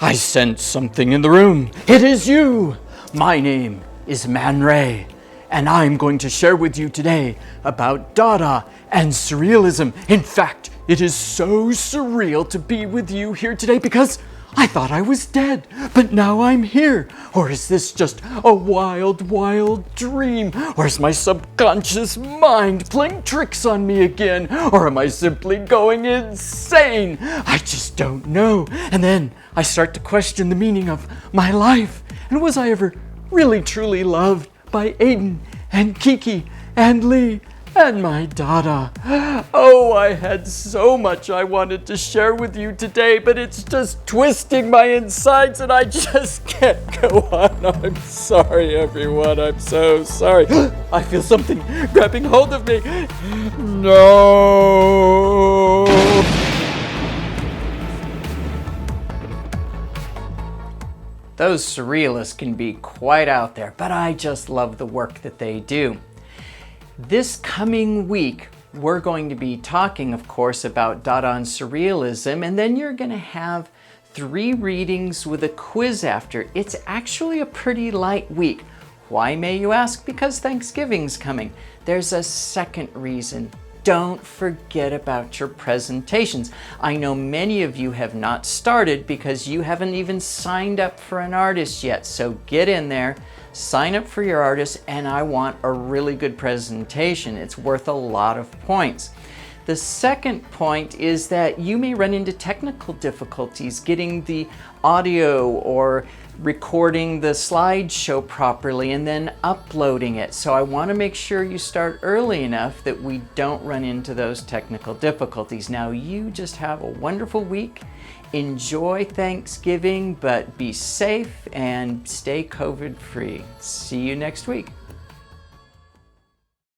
I sense something in the room. It is you! My name is Man Ray, and I'm going to share with you today about Dada and Surrealism. In fact, it is so surreal to be with you here today because I thought I was dead, but now I'm here. Or is this just a wild, wild dream? Or is my subconscious mind playing tricks on me again? Or am I simply going insane? I just don't know. And then I start to question the meaning of my life. And was I ever really truly loved by Aiden and Kiki and Lee and my Dada? Oh, I had so much I wanted to share with you today, but it's just twisting my insides and I just can't go on. I'm sorry, everyone. I'm so sorry. I feel something grabbing hold of me. No. Those surrealists can be quite out there, but I just love the work that they do. This coming week, we're going to be talking, of course, about Dada and Surrealism, and then you're going to have 3 readings with a quiz after. It's actually a pretty light week. Why, may you ask? Because Thanksgiving's coming. There's a second reason. Don't forget about your presentations. I know many of you have not started because you haven't even signed up for an artist yet. So get in there, sign up for your artist, and I want a really good presentation. It's worth a lot of points. The second point is that you may run into technical difficulties getting the audio or recording the slideshow properly and then uploading it. So I want to make sure you start early enough that we don't run into those technical difficulties. Now you just have a wonderful week. Enjoy Thanksgiving, but be safe and stay COVID free. See you next week.